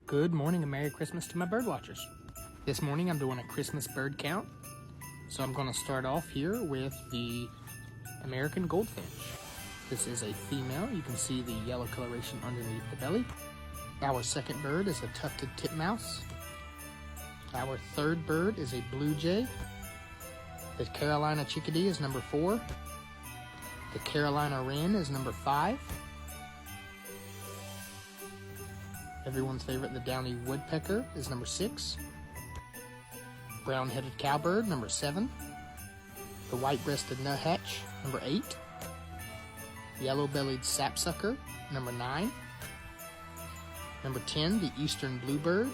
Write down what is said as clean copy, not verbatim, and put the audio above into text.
Good morning and Merry Christmas to my bird watchers. This morning I'm doing a Christmas bird count. So I'm going to start off here with the American goldfinch. This is a female. You can see the yellow coloration underneath the belly. Our second bird is a tufted titmouse. Our third bird is a blue jay. The Carolina chickadee is number 4. The Carolina wren is number 5. Everyone's favorite, the downy woodpecker, is number 6. Brown-headed cowbird, number 7. The white-breasted nuthatch, number 8. Yellow-bellied sapsucker, number 9. Number 10, the eastern bluebird,